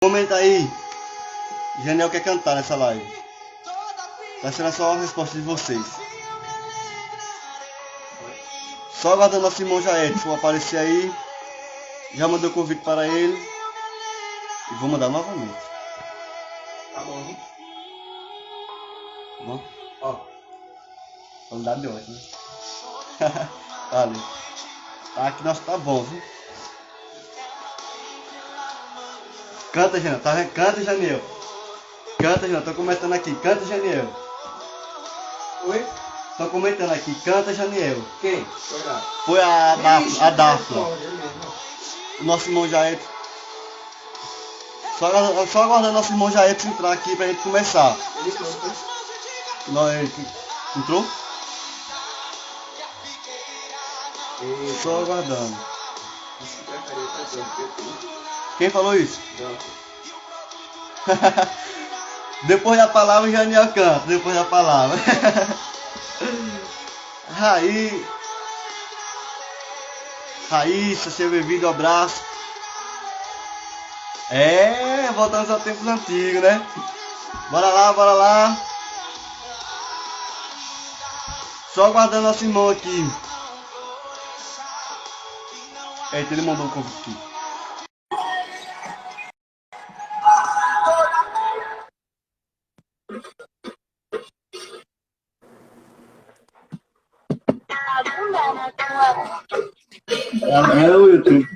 Comenta aí, Janiel quer cantar nessa live. Tá sendo só a resposta de vocês. Só aguardando nosso irmão Jair, se for aparecer aí. Já mandei o convite para ele. E vou mandar novamente. Tá bom. Tá bom? Ó. Vamos dar de hoje, né? Valeu. Aqui nosso tá bom, viu? Canta, Janiel. Tá vendo? Canta, Janiel. Canta, Janiel. Tô comentando aqui. Canta, Janiel. Oi? Tô comentando aqui. Canta, Janiel. Quem? Foi lá. Foi a Dafna. Mesmo. O nosso irmão Jair. Só aguardando nosso irmão Jair entrar aqui pra gente começar. Ele trouxe. Ele entrou? Só aguardando. Quem falou isso? Depois da palavra o Janiel canta. Depois da palavra. Raíssa, seja bem-vindo, abraço. Voltamos aos tempos antigos, né? Bora lá, bora lá. Só aguardando nosso irmão aqui. Eita, ele mandou um convite aqui. É o YouTube.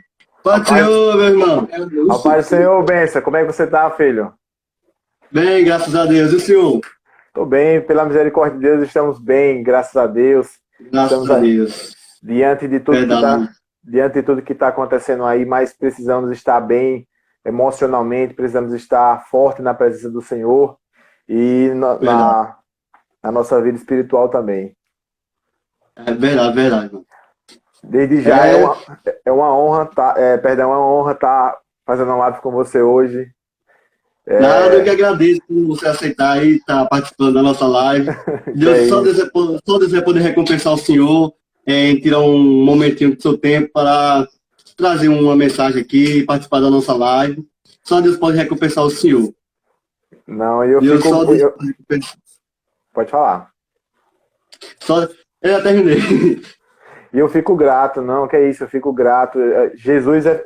Pode ser, meu irmão. Ao Pai do Senhor, benção. Como é que você tá, filho? Bem, graças a Deus. E o senhor? Tô bem, pela misericórdia de Deus, estamos bem, graças a Deus. Graças a Deus. Diante de tudo que está acontecendo aí, mas precisamos estar bem emocionalmente, precisamos estar forte na presença do Senhor e na nossa vida espiritual também. É verdade. Desde já é uma honra estar fazendo uma live com você hoje. Nada, eu que agradeço por você aceitar e estar participando da nossa live. Só Deus vai poder recompensar o senhor em tirar um momentinho do seu tempo para trazer uma mensagem aqui, participar da nossa live. Só Deus pode recompensar o senhor. Não, Pode falar. Eu já terminei. E eu fico grato, não, que é isso, eu fico grato.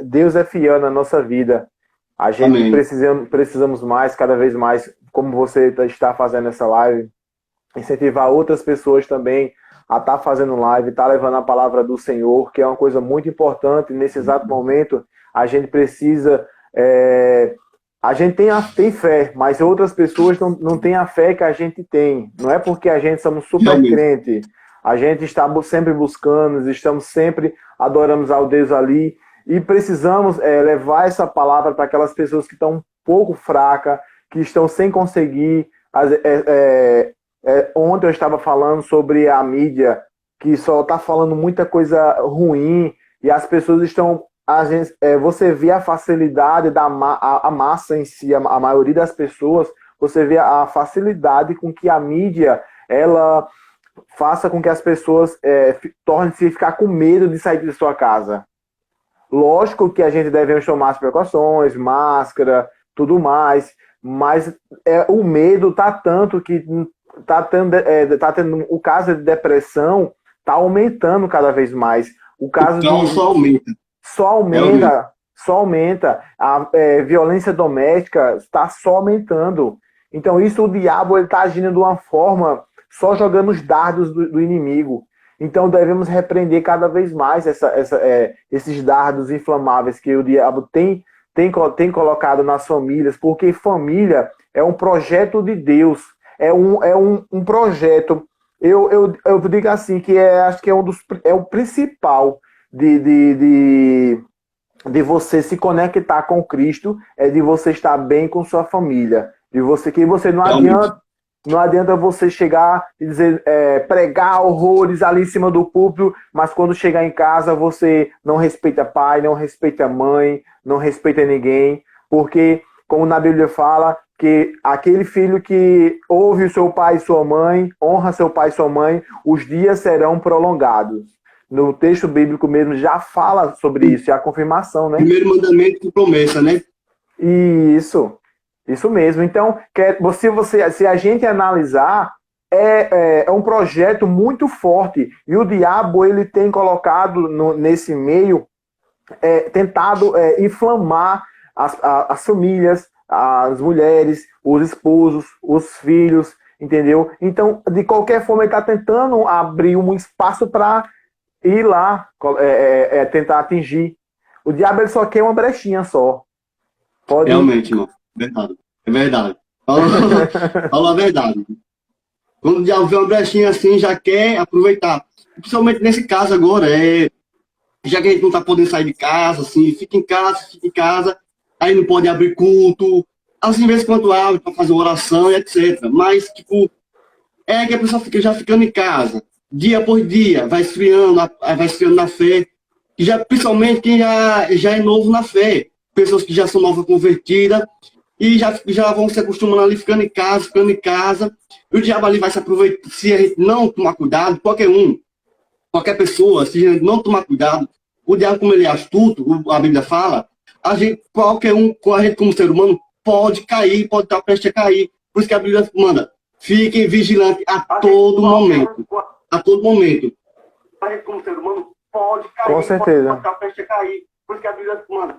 Deus é fiel na nossa vida. A gente precisamos mais, cada vez mais, como você está fazendo essa live, incentivar outras pessoas também a estar fazendo live, estar levando a palavra do Senhor, que é uma coisa muito importante. Nesse exato momento, a gente precisa... a gente tem fé, mas outras pessoas não têm a fé que a gente tem. Não é porque a gente somos super crente. A gente está sempre buscando, estamos sempre adorando ao Deus ali. E precisamos levar essa palavra para aquelas pessoas que estão um pouco fracas, que estão sem conseguir. Ontem eu estava falando sobre a mídia, que só está falando muita coisa ruim, e as pessoas estão... você vê a facilidade a massa em si, a maioria das pessoas, você vê a facilidade com que a mídia ela faça com que as pessoas tornem-se ficar com medo de sair de sua casa. Lógico que a gente deve tomar as precauções, máscara, tudo mais, mas o medo tá tanto que tá tendo o caso de depressão tá aumentando cada vez mais. O caso só aumenta. A violência doméstica está só aumentando. Então isso o diabo ele tá agindo de uma forma só jogando os dardos do inimigo. Então devemos repreender cada vez mais esses dardos inflamáveis que o diabo tem colocado nas famílias, porque família é um projeto de Deus, é um projeto. Eu digo assim que acho que é o principal de você se conectar com Cristo, é de você estar bem com sua família, de você que você não adianta você chegar e dizer, pregar horrores ali em cima do púlpito, mas quando chegar em casa você não respeita pai, não respeita mãe, não respeita ninguém, porque, como na Bíblia fala, que aquele filho que ouve o seu pai e sua mãe, honra seu pai e sua mãe, os dias serão prolongados. No texto bíblico mesmo já fala sobre isso, é a confirmação, né? Primeiro mandamento com promessa, né? Isso mesmo. Então, se a gente analisar, é um projeto muito forte. E o diabo, ele tem colocado nesse meio, tentado inflamar as famílias, as mulheres, os esposos, os filhos, entendeu? Então, de qualquer forma, ele está tentando abrir um espaço para ir lá, tentar atingir. O diabo, ele só quer uma brechinha só. Pode... Realmente, irmão. Verdade. É verdade. Fala a verdade. Quando já vê uma brechinha assim, já quer aproveitar. Principalmente nesse caso agora, já que a gente não tá podendo sair de casa, assim, fica em casa, aí não pode abrir culto, assim, vezes quando abre para fazer oração e etc. Mas, tipo, que a pessoa fica já ficando em casa, dia por dia, vai esfriando na fé, e já, principalmente quem já é novo na fé, pessoas que já são novas convertidas, e já vão se acostumando ali, ficando em casa, e o diabo ali vai se aproveitar, se a gente não tomar cuidado, qualquer pessoa, se a gente não tomar cuidado, o diabo, como ele é astuto, a Bíblia fala, qualquer um, a gente como ser humano, pode cair, pode estar prestes a cair. Por isso que a Bíblia manda, fiquem vigilantes a todo momento. A todo momento. A gente como ser humano, pode cair, com certeza. Pode estar prestes a cair. Por isso que a Bíblia manda.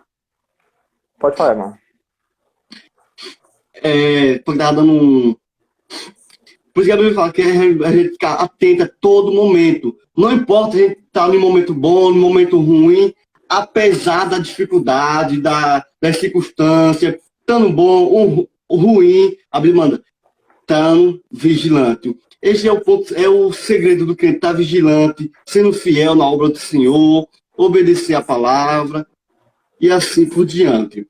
Pode falar, irmão. Porque estava dando um... Por isso que a Bíblia fala que a gente ficar atento a todo momento. Não importa se a gente está em um momento bom, em um momento ruim, apesar da dificuldade, das circunstâncias, estando bom ou ruim, a Bíblia manda, tão vigilante. Esse é o ponto, é o segredo do crente, estar vigilante, sendo fiel na obra do Senhor, obedecer a palavra e assim por diante.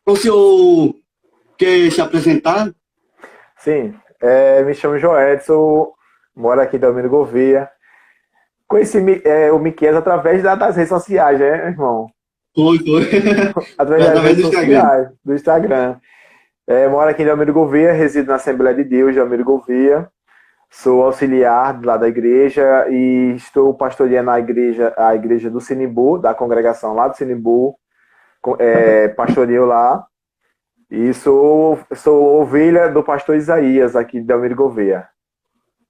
O senhor quer se apresentar? Sim. Me chamo Joedson, moro aqui em Delmiro Gouveia. Conheci o Miqueias através das redes sociais, né, irmão? Foi. Através das redes sociais, do Instagram. Moro aqui em Delmiro Gouveia, resido na Assembleia de Deus de Delmiro Gouveia. Sou auxiliar lá da igreja e estou pastoreando a igreja do Sinimbu, da congregação lá do Sinimbu. Pastoreio lá. E sou ovelha do pastor Isaías, aqui de Delmiro Gouveia.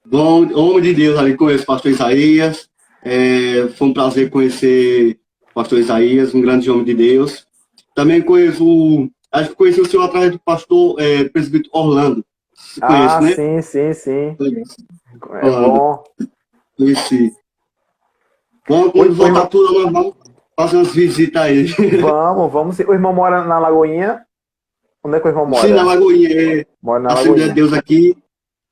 Bom, homem de Deus, ali conheço o pastor Isaías. Foi um prazer conhecer o pastor Isaías, um grande homem de Deus. Também acho que conheci o senhor através do pastor presbítero Orlando. Você conhece, né? Sim. É bom. Conheci. Bom, quando voltar tudo, nós vamos fazer umas visitas aí. Vamos. O irmão mora na Lagoinha? Onde é que o irmão mora? Sim, na Lagoinha. Mora na Assembleia de Deus aqui,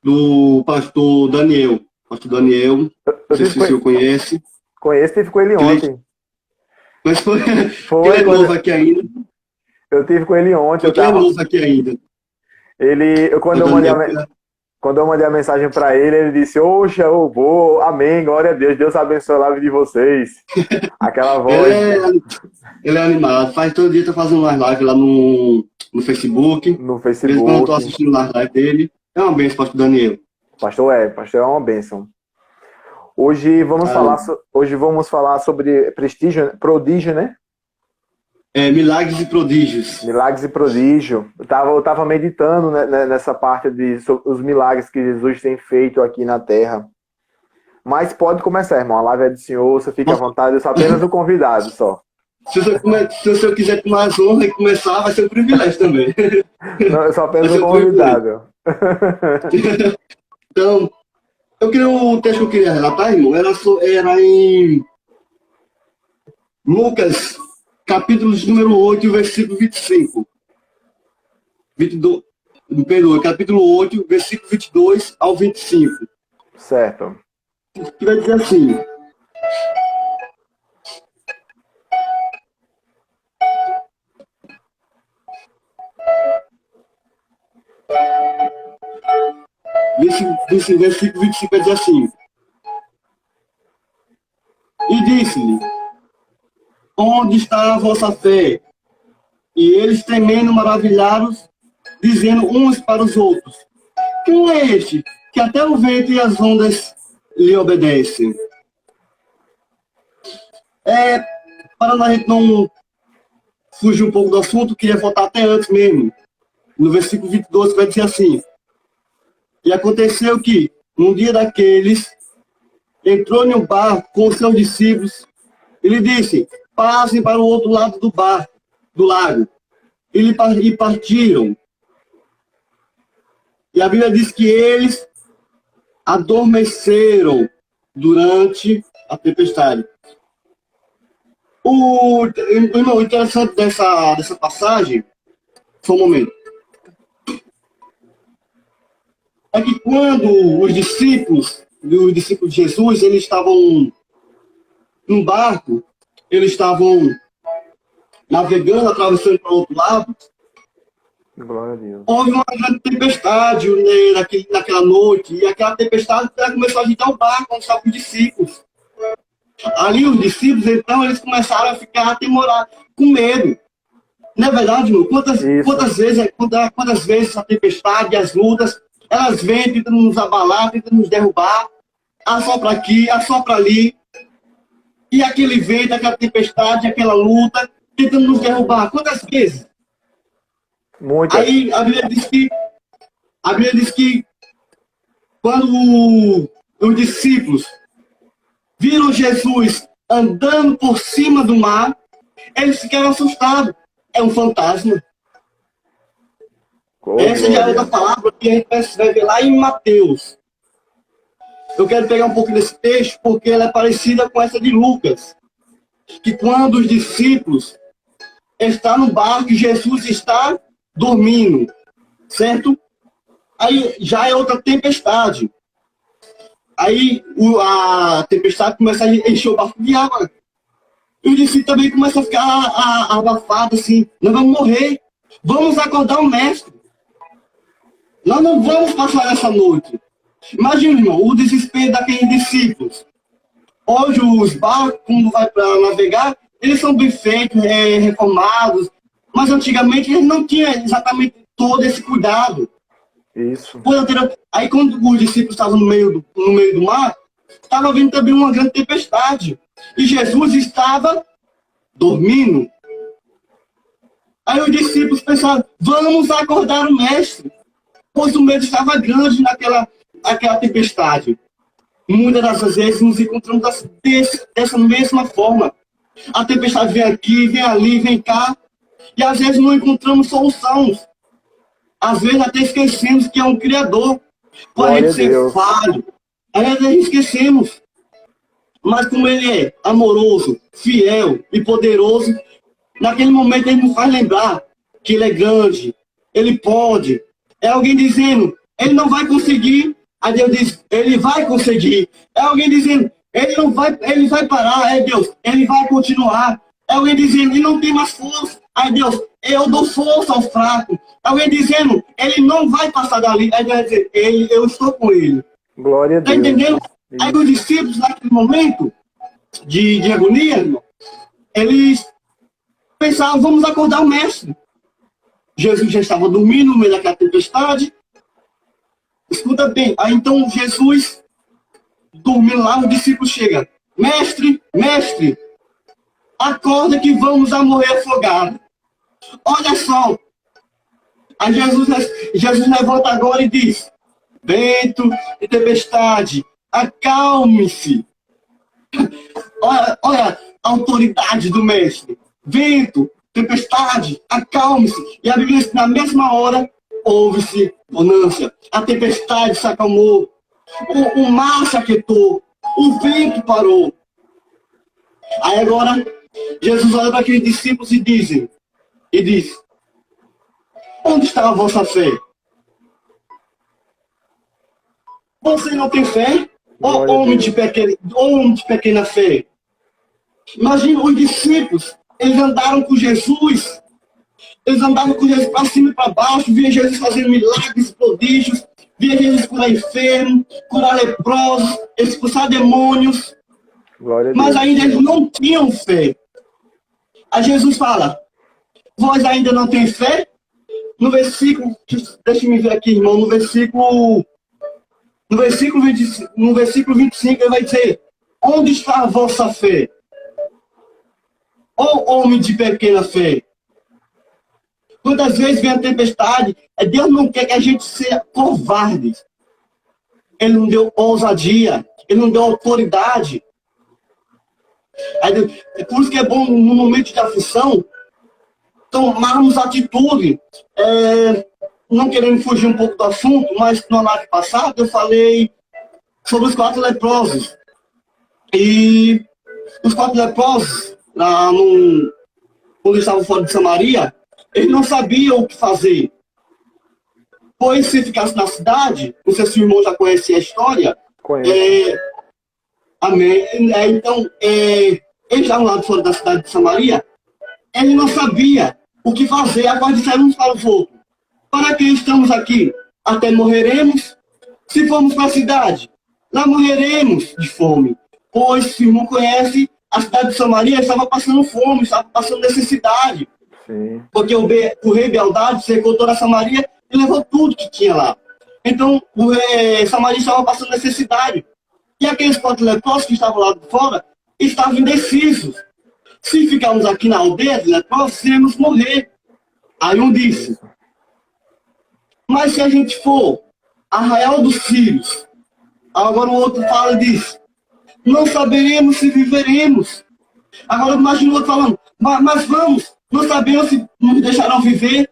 do pastor Daniel. Pastor Daniel, não sei se o senhor conhece. Conheço, tive com ele ontem. Mas foi ele é novo aqui ainda. Eu tive com ele ontem. Ele é novo aqui ainda. Quando eu mandei a mensagem para ele, ele disse, oxa, eu vou, amém, glória a Deus, Deus abençoe a live de vocês. Aquela voz. Ele é animado, todo dia tá fazendo umas lives lá no Facebook. No Facebook. Eles não estão assistindo as lives dele. É uma bênção, pastor Daniel. Pastor é uma bênção. Hoje vamos falar sobre prodígio, né? Milagres e prodígios. Milagres e prodígio. Eu tava meditando, né, nessa parte sobre os milagres que Jesus tem feito aqui na Terra. Mas pode começar, irmão. A live é do Senhor, você fica à vontade. Eu sou apenas o convidado, só. Se o senhor quiser com mais honra e começar, vai ser um privilégio também. Não, eu sou apenas o convidado. Então, o texto que eu queria relatar, irmão, era em Lucas, capítulo número 8, versículo 25. Capítulo 8, versículo 22 ao 25. Certo. Que vai dizer assim... Desse versículo 25 vai dizer assim: e disse-lhe, onde está a vossa fé? E eles, temendo, maravilhados, dizendo uns para os outros, quem é este, que até o vento e as ondas lhe obedecem? Para a gente não fugir um pouco do assunto, queria voltar até antes mesmo. No versículo 22 vai dizer assim: e aconteceu que, num dia daqueles, entrou em um barco com os seus discípulos. Ele disse: passem para o outro lado do barco, do lago. E partiram. E a Bíblia diz que eles adormeceram durante a tempestade. O interessante dessa passagem, só um momento, é que quando os discípulos de Jesus, eles estavam num barco, eles estavam navegando, atravessando para o outro lado, Glória a Deus. houve uma grande tempestade, né, naquela noite, e aquela tempestade começou a agitar o barco onde estavam os discípulos. Ali os discípulos, então, eles começaram a ficar atemorados, com medo. Não é verdade, irmão? Quantas vezes a tempestade, as lutas, elas vêm tentando nos abalar, tentando nos derrubar, assopra aqui, assopra ali, e aquele vento, aquela tempestade, aquela luta, tentando nos derrubar. Quantas vezes? Muitas. Aí a Bíblia diz que quando os discípulos viram Jesus andando por cima do mar, eles ficaram assustados. É um fantasma. Essa já é outra palavra que a gente vai ver lá em Mateus. Eu quero pegar um pouco desse texto porque ela é parecida com essa de Lucas. Que quando os discípulos estão no barco e Jesus está dormindo, certo? Aí já é outra tempestade. Aí a tempestade começa a encher o barco de água. E o discípulo também começa a ficar abafado assim. Nós vamos morrer. Vamos acordar o mestre. Nós não vamos passar essa noite. Imagina, irmão, o desespero daqueles discípulos. Hoje os barcos, quando vai para navegar, eles são bem feitos, reformados. Mas antigamente eles não tinham exatamente todo esse cuidado. Isso. Aí quando os discípulos estavam no meio do mar, estava vindo também uma grande tempestade. E Jesus estava dormindo. Aí os discípulos pensaram: vamos acordar o mestre. Pois o medo estava grande naquela tempestade. Muitas das vezes nos encontramos dessa mesma forma. A tempestade vem aqui, vem ali, vem cá. E às vezes não encontramos soluções. Às vezes até esquecemos que é um Criador. Por a gente ser falho. Às vezes a gente esquecemos. Mas como Ele é amoroso, fiel e poderoso, naquele momento Ele nos faz lembrar que Ele é grande, Ele pode. É alguém dizendo: Ele não vai conseguir. Aí Deus diz: Ele vai conseguir. É alguém dizendo: Ele vai parar. É Deus: Ele vai continuar. É alguém dizendo: Ele não tem mais força. Aí Deus: eu dou força ao fraco. É alguém dizendo: Ele não vai passar dali. Aí Deus vai dizer: eu estou com ele. Glória a Deus. Está entendendo? Aí os discípulos, naquele momento de agonia, irmão, eles pensavam: vamos acordar o mestre. Jesus já estava dormindo no meio daquela tempestade. Escuta bem. Aí então Jesus, dormindo lá, o discípulo chega: mestre, mestre, acorda que vamos a morrer afogados. Olha só. Aí Jesus levanta agora e diz: vento e tempestade, acalme-se. Olha a autoridade do mestre. Vento, tempestade, acalme-se. E a Bíblia diz que na mesma hora houve-se bonança. A tempestade se acalmou. O mar se aquietou. O vento parou. Aí agora Jesus olha para aqueles discípulos e diz: onde está a vossa fé? Você não tem fé? Ó homem de pequena fé. Imagina os discípulos, eles andaram com Jesus. Eles andavam com Jesus para cima e para baixo, via Jesus fazendo milagres, prodígios, via Jesus curar enfermos, curar leprosos, expulsar demônios. Mas ainda eles não tinham fé. Aí Jesus fala: vós ainda não tem fé? No versículo, deixa eu ver aqui, irmão, no versículo 25, ele vai dizer: onde está a vossa fé? Ó homem de pequena fé. Quantas vezes vem a tempestade, Deus não quer que a gente seja covarde. Ele não deu ousadia, Ele não deu autoridade. É por isso que é bom, no momento de aflição, tomarmos atitude. Não querendo fugir um pouco do assunto, mas na live passada eu falei sobre os 4 leprosos. E os 4 leprosos, quando estavam fora de Samaria, eles não sabiam o que fazer. Pois se ficasse na cidade, não sei se o irmão já conhece a história. Amém. Então, eles estavam lá de fora da cidade de Samaria, eles não sabiam o que fazer. Agora disseram uns para os outros: para que estamos aqui? Até morreremos? Se formos para a cidade, lá morreremos de fome. Pois, se não conhece, a cidade de Samaria estava passando fome, estava passando necessidade. Sim. Porque o rei Beldade cercou toda a Samaria e levou tudo que tinha lá. Então, o rei Samaria estava passando necessidade. E aqueles 4 leprosos que estavam lá de fora estavam indecisos. Se ficarmos aqui na aldeia de leprosos, iremos morrer. Aí um disse: mas se a gente for a Arraial dos Sírios, agora o outro fala e diz: não saberemos se viveremos. Agora imagina o outro falando: mas vamos, não sabemos se nos deixarão viver.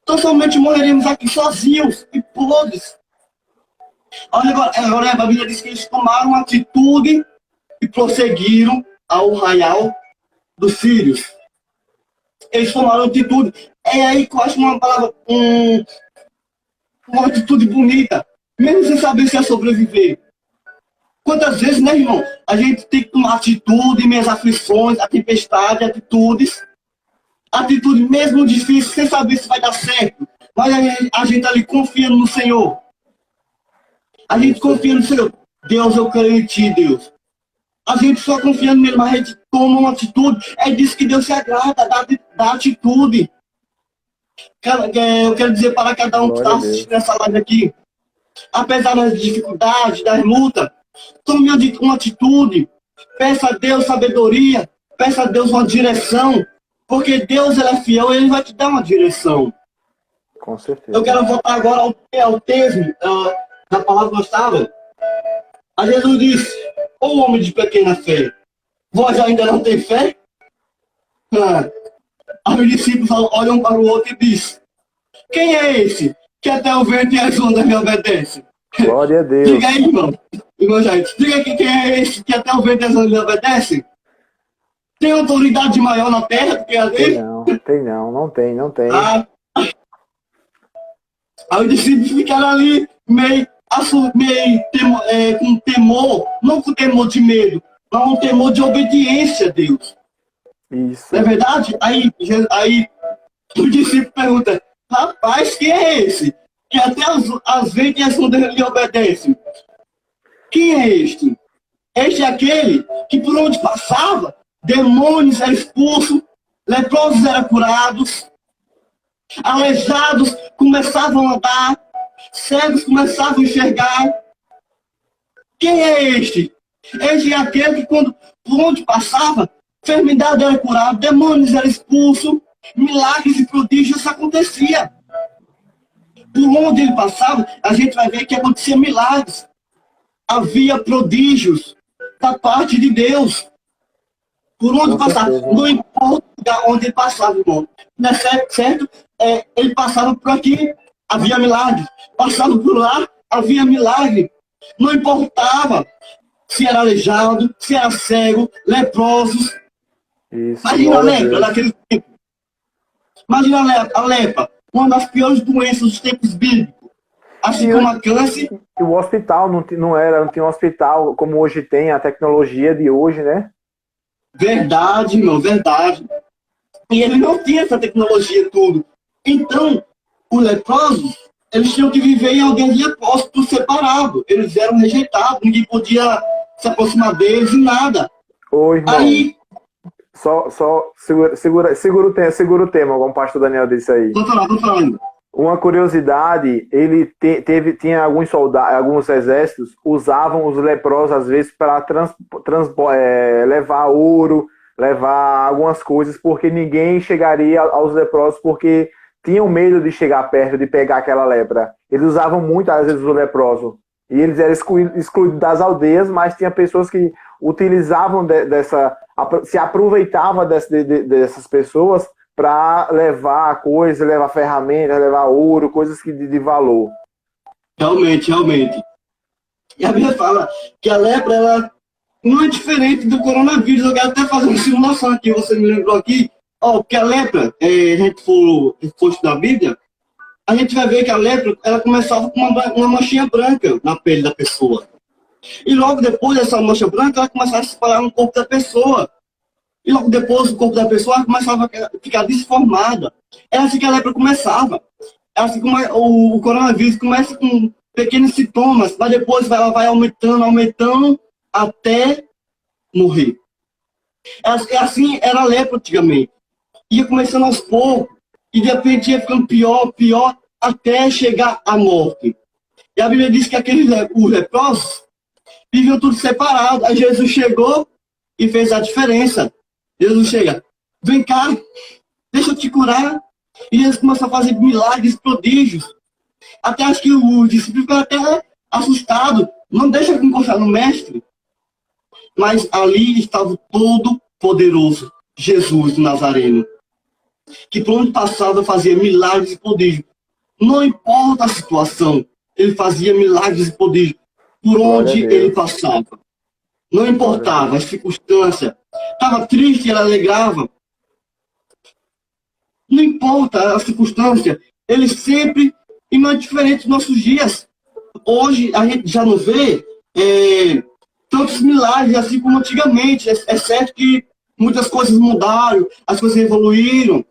Então somente morreremos aqui sozinhos e podres. Agora a Bíblia diz que eles tomaram atitude e prosseguiram ao Arraial dos Sírios. Eles tomaram atitude. É aí que eu acho uma palavra, uma atitude bonita, mesmo sem saber se é sobreviver. Quantas vezes, né, irmão, a gente tem que tomar atitude, minhas aflições, a tempestade, atitude mesmo difícil, sem saber se vai dar certo, mas a gente ali confiando no Senhor. A gente confia no Senhor. Deus, eu creio em Ti, Deus. A gente só confiando nele, mas a gente toma uma atitude. É disso que Deus se agrada, da atitude. Eu quero dizer para cada um que está assistindo essa live aqui: apesar das dificuldades, das lutas, tome uma atitude. Peça a Deus sabedoria. Peça a Deus uma direção. Porque Deus, Ele é fiel e Ele vai te dar uma direção. Com certeza. Eu quero voltar agora ao texto da palavra que nós estávamos. A Jesus disse: ô homem de pequena fé, vós ainda não tem fé? Aí os discípulos olham para o outro e dizem: quem é esse que até o vento e as ondas me obedecem? Glória a Deus. Diga aí, irmão. Diga aqui, quem é esse que até o vento e as ondas me obedecem? Tem autoridade maior na terra do que a dele? Não tem. Aí os discípulos ficaram ali meio com temor, não com temor de medo, mas com temor de obediência a Deus. Isso. Não é verdade? Aí o discípulo pergunta: rapaz, quem é esse? Que até as ventas e as ondas lhe obedecem. Quem é este? Este é aquele que por onde passava, demônios eram expulsos, leprosos eram curados, aleijados começavam a andar, cegos começavam a enxergar. Quem é este? Este é aquele que por onde passava, enfermidade era curada, demônios eram expulsos, milagres e prodígios aconteciam. Por onde ele passava, a gente vai ver que acontecia milagres. Havia prodígios da parte de Deus. Por onde passava, não importa onde ele passava, irmão. Não é certo? Ele passava por aqui, havia milagre. Passava por lá, havia milagre. Não importava se era aleijado, se era cego, leprosos. Isso, imagina a lepra naquele tempo. Imagina a lepra, uma das piores doenças dos tempos bíblicos. Assim como a câncer. E o hospital não tinha um hospital como hoje tem, a tecnologia de hoje, né? Verdade, irmão, verdade. E ele não tinha essa tecnologia tudo. Então, os leprosos, eles tinham que viver em aldeias de apóstolos separados. Eles eram rejeitados, ninguém podia se aproximar deles e nada. Ô, irmão, aí, só segura o tema, como o pastor Daniel disse aí. Tô falando. Uma curiosidade, ele tinha alguns soldados, alguns exércitos usavam os leprosos às vezes para levar ouro, levar algumas coisas, porque ninguém chegaria aos leprosos, porque tinham medo de chegar perto, de pegar aquela lepra. Eles usavam muito, às vezes, o leproso. E eles eram excluídos das aldeias, mas tinha pessoas que utilizavam se aproveitavam dessas pessoas para levar coisas, levar ferramentas, levar ouro, coisas de valor. Realmente, realmente. E a Bíblia fala que a lepra, ela não é diferente do coronavírus. Eu quero até fazer uma simulação aqui, você me lembrou aqui. Porque a lepra, a gente for estudar a Bíblia, a gente vai ver que a lepra, ela começava com uma manchinha branca na pele da pessoa. E logo depois dessa mancha branca, ela começava a se espalhar no corpo da pessoa. E logo depois, o corpo da pessoa começava a ficar desformada. É assim que a lepra começava. É assim como o coronavírus começa com pequenos sintomas, mas depois ela vai aumentando até morrer. Assim era a lepra antigamente. Ia começando aos poucos, e de repente ia ficando pior, até chegar à morte. E a Bíblia diz que os leprosos viviam tudo separado. Aí Jesus chegou e fez a diferença. Jesus chega, vem cá, deixa eu te curar. E Jesus começou a fazer milagres, prodígios. Até acho que os discípulos ficaram até assustados. Não deixa eu encostar no mestre. Mas ali estava o todo-poderoso Jesus Nazareno, que por onde passava fazia milagres e prodígios. Não importa a situação, ele fazia milagres e prodígios por onde ele passava. Não importava a circunstância. Estava triste, ele alegrava. Não importa a circunstância, ele sempre, e não é diferente dos nossos dias. Hoje a gente já não vê tantos milagres assim como antigamente. É certo que muitas coisas mudaram, as coisas evoluíram.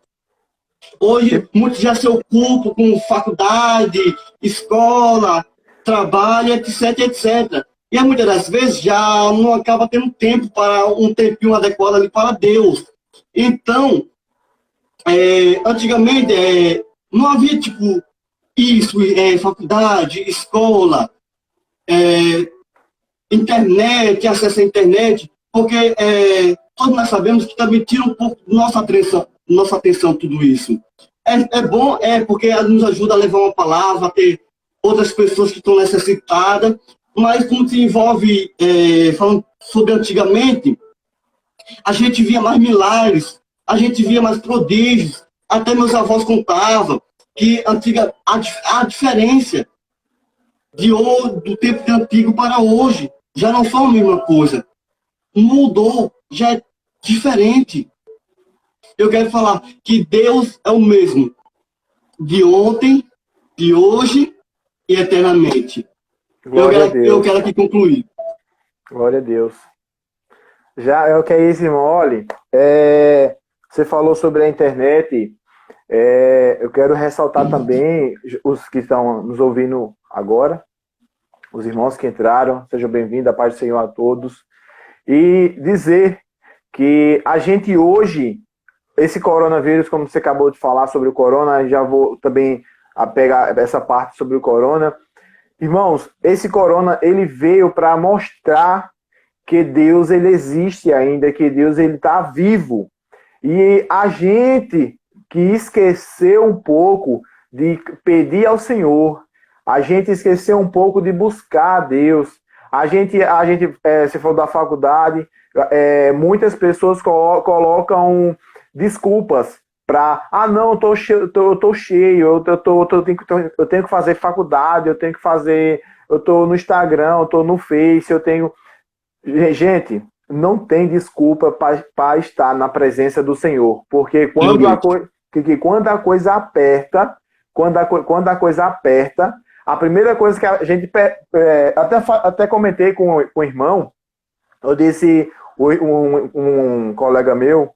Hoje muitos já se ocupam com faculdade, escola, trabalho, etc, etc. E muitas das vezes já não acaba tendo tempo para um tempinho adequado ali para Deus. Então, antigamente não havia tipo isso, faculdade, escola, internet, acesso à internet, porque todos nós sabemos que também tira um pouco da nossa atenção tudo isso. É bom, porque nos ajuda a levar uma palavra, a ter outras pessoas que estão necessitadas, mas como se envolve, falando sobre antigamente, a gente via mais milagres, a gente via mais prodígios, até meus avós contavam que a diferença do tempo antigo para hoje já não são a mesma coisa. Mudou, já é diferente. Eu quero falar que Deus é o mesmo, de ontem, de hoje e eternamente. Eu quero aqui concluir. Glória a Deus. Já é o que é isso, irmão. Olha, você falou sobre a internet. Eu quero ressaltar também os que estão nos ouvindo agora, os irmãos que entraram, sejam bem-vindos, a paz do Senhor a todos. E dizer que a gente hoje, esse coronavírus, como você acabou de falar sobre o corona, já vou também pegar essa parte sobre o corona. Irmãos, esse corona, ele veio para mostrar que Deus, ele existe ainda, que Deus, ele está vivo. E a gente que esqueceu um pouco de pedir ao Senhor, a gente esqueceu um pouco de buscar a Deus. A gente se for da faculdade, muitas pessoas colocam desculpas para, não, eu tô cheio, eu tenho que fazer faculdade, eu tô no Instagram, eu tô no Face, eu tenho... Gente, não tem desculpa para estar na presença do Senhor, porque quando a coisa aperta, a primeira coisa que a gente... até comentei com o irmão, eu disse, um colega meu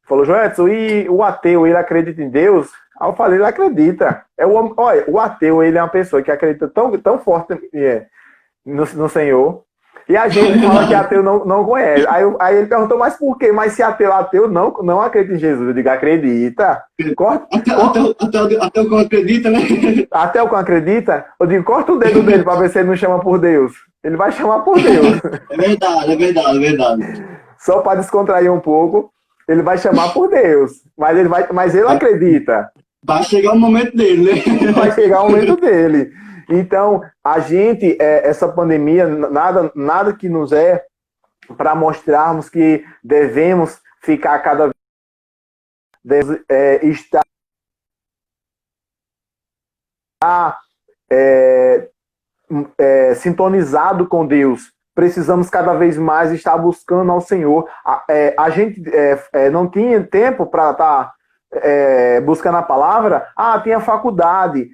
falou, Joelson, e o ateu, ele acredita em Deus? Aí eu falei, ele acredita. Olha, o ateu, ele é uma pessoa que acredita tão forte no Senhor, e a gente fala que ateu não conhece. Aí ele perguntou, mas por quê? Mas se ateu não acredita em Jesus. Eu digo, acredita. Até o que acredita, né? Até o que acredita? Eu digo, corta o dedo dele para ver se ele não chama por Deus. Ele vai chamar por Deus. É verdade. Só para descontrair um pouco, ele vai chamar por Deus. Mas ele acredita. vai chegar o momento dele, né? Vai chegar o momento dele. Então, a gente, essa pandemia, nada que nos para mostrarmos que devemos ficar cada vez estar sintonizado com Deus. Precisamos cada vez mais estar buscando ao Senhor. A gente não tinha tempo para estar buscando a palavra. Tem a faculdade,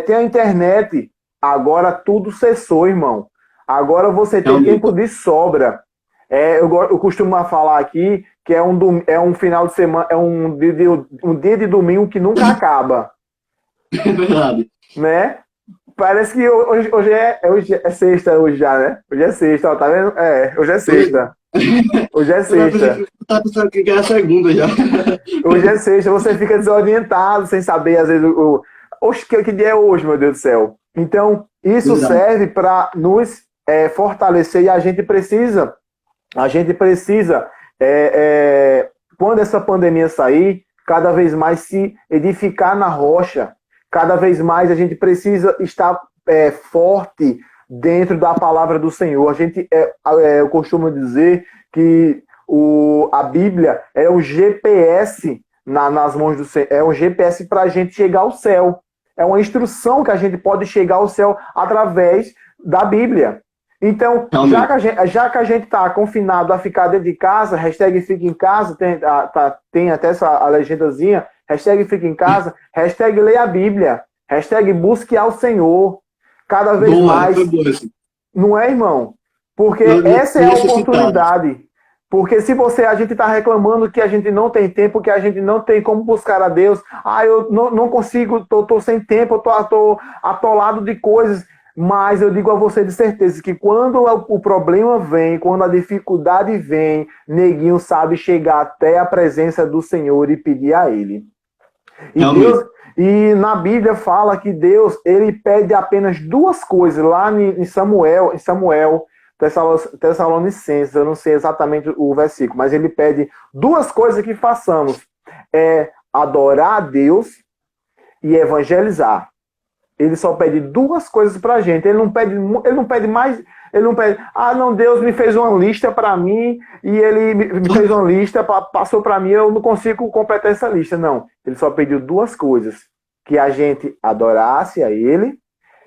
tem a internet. Agora tudo cessou, irmão. Agora você tem tempo de sobra. Eu costumo falar aqui que é um final de semana, é um dia de domingo que nunca acaba. É verdade. Né? Parece que hoje é sexta, hoje já, né? Hoje é sexta, ó, tá vendo? Hoje é sexta. Hoje é sexta. Tá pensando que é a segunda já. Hoje é sexta, você fica desorientado, sem saber, às vezes, oxe, que dia é hoje, meu Deus do céu? Então, isso Exato. serve para nos fortalecer e a gente precisa, quando essa pandemia sair, cada vez mais se edificar na rocha. Cada vez mais a gente precisa estar forte dentro da palavra do Senhor. Eu costumo dizer que a Bíblia é o GPS nas mãos do Senhor. É um GPS para a gente chegar ao céu. É uma instrução que a gente pode chegar ao céu através da Bíblia. Então, já que a gente está confinado a ficar dentro de casa, hashtag fica em casa, tem até a legendazinha, hashtag fica em casa, hashtag leia a Bíblia, hashtag busque ao Senhor, cada vez mais. Não é, irmão? Porque essa é a oportunidade. Porque se a gente está reclamando que a gente não tem tempo, que a gente não tem como buscar a Deus, eu não consigo, estou sem tempo, estou atolado de coisas. Mas eu digo a você de certeza que quando o problema vem, quando a dificuldade vem, neguinho sabe chegar até a presença do Senhor e pedir a Ele. E na Bíblia fala que Deus, Ele pede apenas duas coisas, lá em Samuel, Tessalonicenses, eu não sei exatamente o versículo, mas Ele pede duas coisas que façamos, adorar a Deus e evangelizar. Ele só pede duas coisas pra gente. Ele não pede mais. Ele não pede, não, Deus me fez uma lista para mim e ele me fez uma lista, passou para mim, eu não consigo completar essa lista. Não. Ele só pediu duas coisas: que a gente adorasse a Ele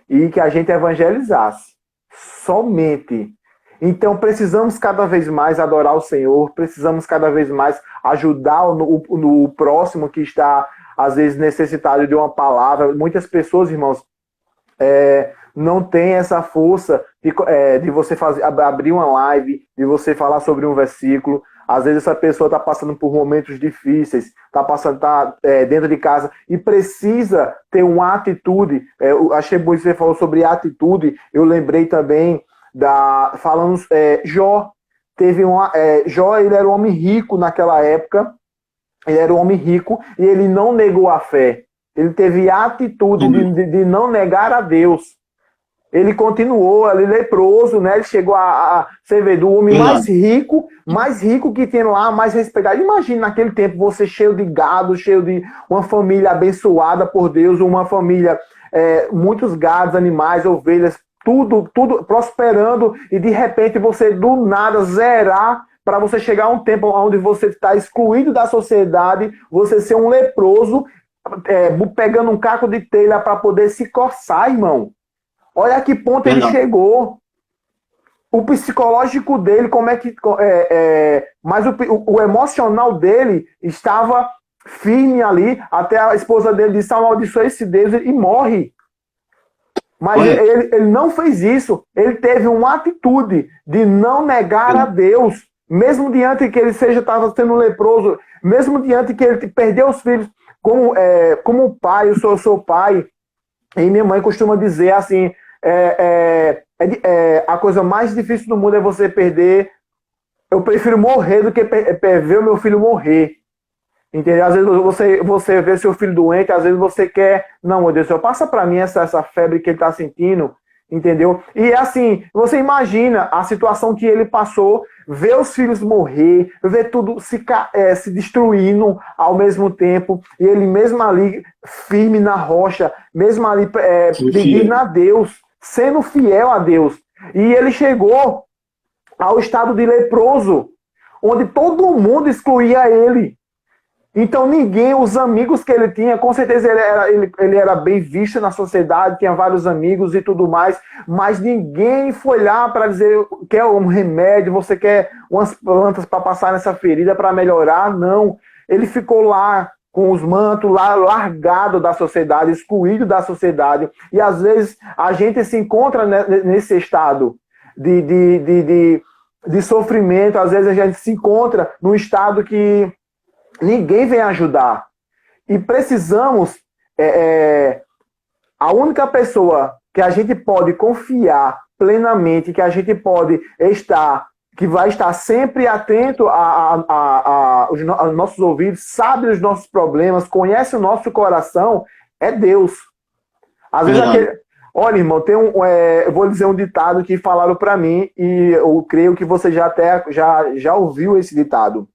e que a gente evangelizasse. Somente. Então precisamos cada vez mais adorar o Senhor, precisamos cada vez mais ajudar o próximo que está às vezes necessitado de uma palavra. Muitas pessoas, irmãos, não têm essa força de você abrir uma live, de você falar sobre um versículo. Às vezes essa pessoa está passando por momentos difíceis, está dentro de casa e precisa ter uma atitude. Eu achei bom que você falou sobre atitude. Eu lembrei também Jó. Jó, ele era um homem rico naquela época. Ele era um homem rico e ele não negou a fé. Ele teve a atitude de não negar a Deus. Ele continuou ali leproso, né? Ele chegou você vê, do homem mais rico que tem lá, mais respeitado. Imagina naquele tempo você cheio de gado, cheio de uma família abençoada por Deus, uma família, muitos gados, animais, ovelhas, tudo prosperando, e de repente você do nada zerar, para você chegar a um tempo onde você está excluído da sociedade, você ser um leproso, pegando um caco de telha para poder se coçar, irmão. Olha a que ponto ele chegou. O psicológico dele, mas o emocional dele estava firme ali, até a esposa dele disse: amaldiçoa esse Deus, e morre. Mas ele não fez isso. Ele teve uma atitude de não negar a Deus. Mesmo diante que ele estava sendo leproso, mesmo diante que ele perdeu os filhos, como pai, eu sou pai, e minha mãe costuma dizer assim, a coisa mais difícil do mundo é você perder, eu prefiro morrer do que ver o meu filho morrer. Entendeu? Às vezes você vê seu filho doente, às vezes você quer, não, meu Deus, passa para mim essa febre que ele está sentindo, Entendeu? E assim, você imagina a situação que ele passou, ver os filhos morrer, ver tudo se destruindo ao mesmo tempo, e ele mesmo ali, firme na rocha, mesmo ali pedindo a Deus, sendo fiel a Deus. E ele chegou ao estado de leproso, onde todo mundo excluía ele. Então ninguém, os amigos que ele tinha, com certeza ele era bem visto na sociedade, tinha vários amigos e tudo mais, mas ninguém foi lá para dizer, quer um remédio, você quer umas plantas para passar nessa ferida para melhorar? Não. Ele ficou lá com os mantos, lá largado da sociedade, excluído da sociedade. E às vezes a gente se encontra nesse estado de sofrimento, às vezes a gente se encontra num estado que ninguém vem ajudar. E precisamos... a única pessoa que a gente pode confiar plenamente, que a gente pode estar, que vai estar sempre atento aos nossos ouvidos, sabe os nossos problemas, conhece o nosso coração, é Deus. Às vezes olha, irmão, eu vou dizer um ditado que falaram para mim, e eu creio que você já ouviu esse ditado.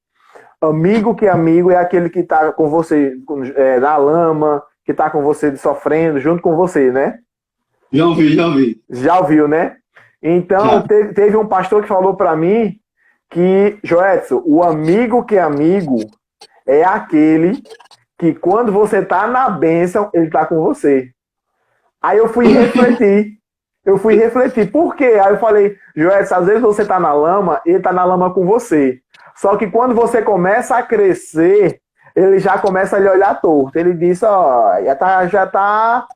Amigo que é amigo é aquele que está com você na lama, que está com você sofrendo, junto com você, né? Já ouvi. Já ouviu, né? Então, teve um pastor que falou para mim que, Joedson, o amigo que é amigo é aquele que quando você está na bênção, ele está com você. Aí eu fui refletir. Por quê? Aí eu falei, Joedson, às vezes você está na lama, ele está na lama com você. Só que quando você começa a crescer, ele já começa a lhe olhar torto. Ele disse, já tá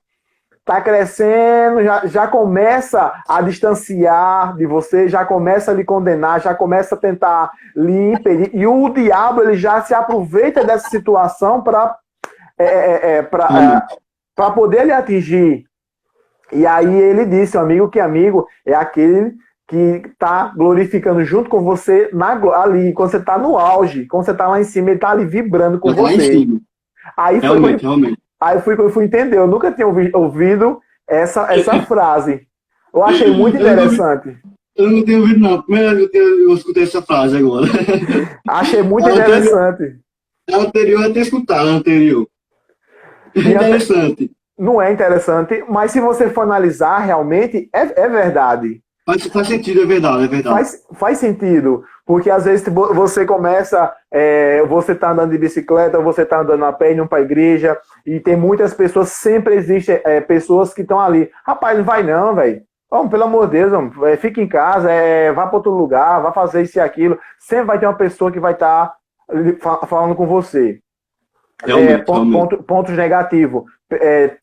crescendo, já começa a distanciar de você, já começa a lhe condenar, já começa a tentar lhe impedir. E o diabo, ele já se aproveita dessa situação para poder lhe atingir. E aí ele disse, amigo que amigo é aquele que está glorificando junto com você ali, quando você está no auge, quando você está lá em cima, ele está ali vibrando com você. Aí realmente. Aí eu fui entender, eu nunca tinha ouvido essa frase. Eu achei muito interessante. Eu não tenho ouvido, não. Primeira vez que eu escutei essa frase agora. Achei muito interessante. A anterior eu ter escutado, a anterior. Interessante. Não é interessante, mas se você for analisar, realmente é verdade. Faz sentido, é verdade. Faz sentido, porque às vezes você começa, você está andando de bicicleta, você está andando a pé, indo para a igreja, e tem muitas pessoas, sempre existem pessoas que estão ali. Rapaz, não vai não, velho. Pelo amor de Deus, fica em casa, vá para outro lugar, vá fazer isso e aquilo. Sempre vai ter uma pessoa que vai estar falando com você. Realmente. Pontos negativos.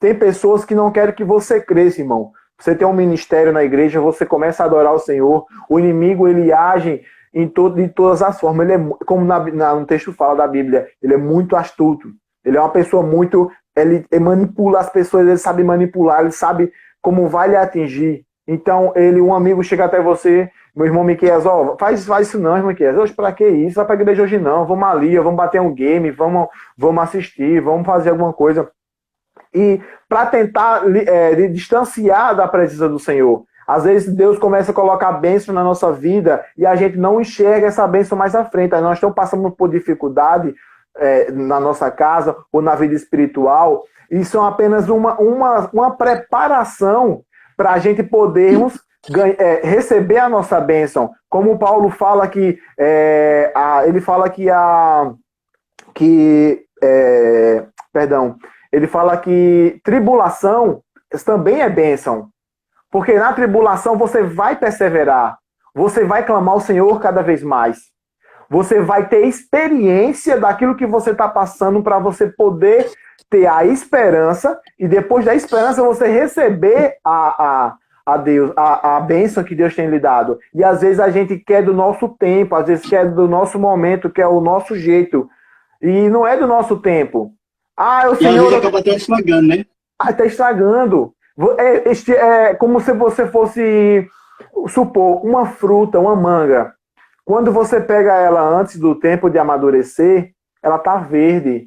Tem pessoas que não querem que você cresça, irmão. Você tem um ministério na igreja, você começa a adorar o Senhor, o inimigo, ele age de todas as formas. Ele como no texto fala da Bíblia, ele é muito astuto. Ele é uma pessoa muito... Ele manipula as pessoas, ele sabe manipular, ele sabe como vai lhe atingir. Então, um amigo chega até você, meu irmão Miqueias, faz isso não, irmão Miqueias. Hoje, pra que isso? Vai pra igreja hoje não, vamos ali, vamos bater um game, vamos assistir, vamos fazer alguma coisa. E para tentar distanciar da presença do Senhor. Às vezes Deus começa a colocar bênção na nossa vida e a gente não enxerga essa bênção mais à frente. Aí nós estamos passando por dificuldade na nossa casa ou na vida espiritual. Isso é apenas uma preparação para a gente podermos receber a nossa bênção. Como Paulo fala que ele fala ele fala que tribulação também é bênção. Porque na tribulação você vai perseverar. Você vai clamar ao Senhor cada vez mais. Você vai ter experiência daquilo que você está passando para você poder ter a esperança. E depois da esperança você receber a Deus, a bênção que Deus tem lhe dado. E às vezes a gente quer do nosso tempo, às vezes quer do nosso momento, quer o nosso jeito. E não é do nosso tempo. O Senhor... E acaba até estragando, né? Está estragando. Como se você fosse, supor, uma fruta, uma manga. Quando você pega ela antes do tempo de amadurecer, ela está verde.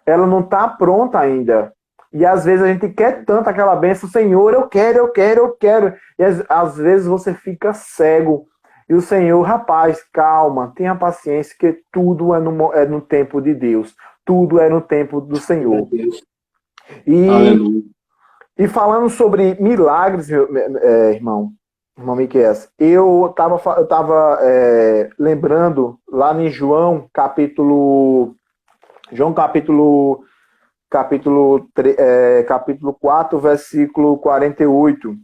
Ela não está pronta ainda. E às vezes a gente quer tanto aquela bênção, Senhor, eu quero, eu quero, eu quero. E às vezes você fica cego. E o Senhor, rapaz, calma, tenha paciência, que tudo é no tempo de Deus. Tudo é no tempo do Senhor. Aleluia. E falando sobre milagres, irmão Miquel, eu estava lembrando lá em João capítulo 4, versículo 48.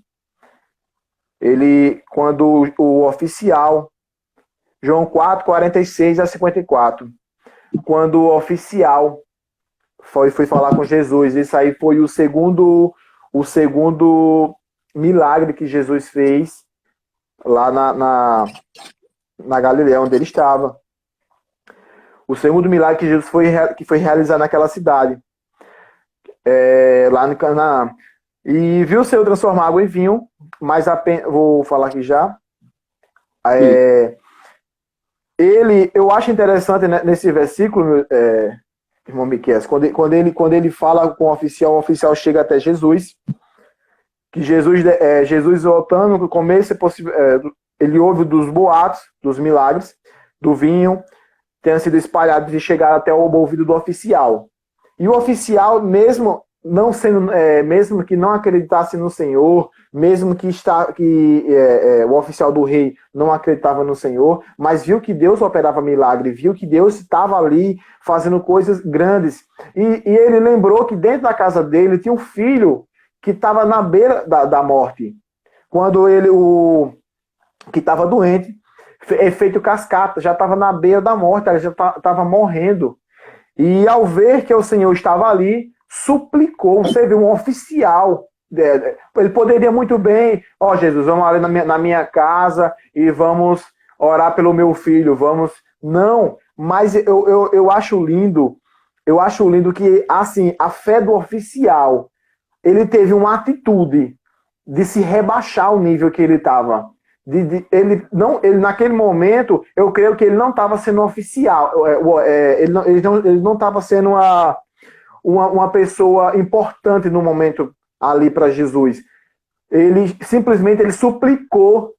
Quando o oficial, João 4, 46 a 54, quando o oficial foi falar com Jesus, isso aí foi o segundo milagre que Jesus fez lá na Galileia, onde ele estava. O segundo milagre que Jesus que foi realizado naquela cidade, lá no Canaã. E viu o Senhor transformar água em vinho, mas vou falar aqui já. Eu acho interessante nesse versículo, irmão Miquel, quando ele fala com o oficial chega até Jesus, que Jesus voltando no começo, ele ouve dos boatos, dos milagres, do vinho, tenha sido espalhado e chegar até o ouvido do oficial. E o oficial, mesmo que não acreditasse no Senhor, mesmo que o oficial do rei não acreditava no Senhor, mas viu que Deus operava milagre, viu que Deus estava ali fazendo coisas grandes. E ele lembrou que dentro da casa dele tinha um filho que estava na beira da morte. Quando que estava doente, feito cascata, já estava na beira da morte, já estava morrendo. E ao ver que o Senhor estava ali, suplicou. Você viu um oficial. Ele poderia muito bem, Jesus, vamos ali na minha casa e vamos orar pelo meu filho, vamos. Não, mas eu acho lindo que, assim, a fé do oficial, ele teve uma atitude de se rebaixar ao nível que ele estava. Ele naquele momento, eu creio que ele não estava sendo oficial, ele não estava sendo uma pessoa importante no momento ali para Jesus. Ele simplesmente suplicou,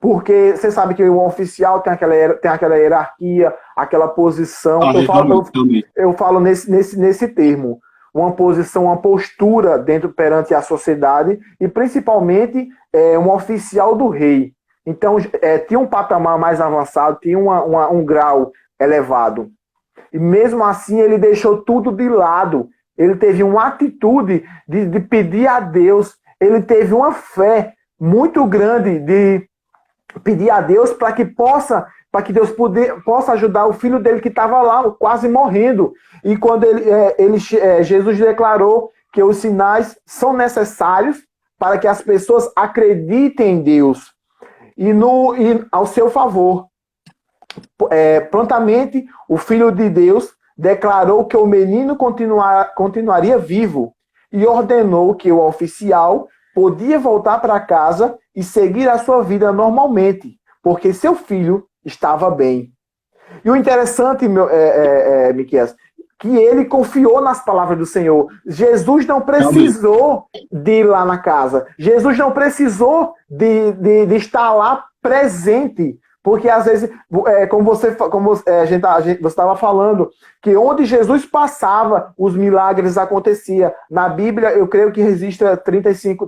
porque você sabe que o oficial tem aquela hierarquia, aquela posição. Eu falo nesse termo. Uma posição, uma postura perante a sociedade e principalmente um oficial do rei. Então, tinha um patamar mais avançado, tinha um grau elevado. E mesmo assim, ele deixou tudo de lado. Ele teve uma atitude de pedir a Deus. Ele teve uma fé muito grande de pedir a Deus para que Deus possa ajudar o filho dele que estava lá, quase morrendo. E quando Jesus declarou que os sinais são necessários para que as pessoas acreditem em Deus. E ao seu favor. Prontamente, o Filho de Deus declarou que o menino continuaria vivo e ordenou que o oficial podia voltar para casa e seguir a sua vida normalmente, porque seu filho estava bem. E o interessante, Miquel, que ele confiou nas palavras do Senhor. Jesus não precisou de ir lá na casa. Jesus não precisou de estar lá presente. Porque às vezes, você estava falando, que onde Jesus passava, os milagres aconteciam. Na Bíblia, eu creio que registra 35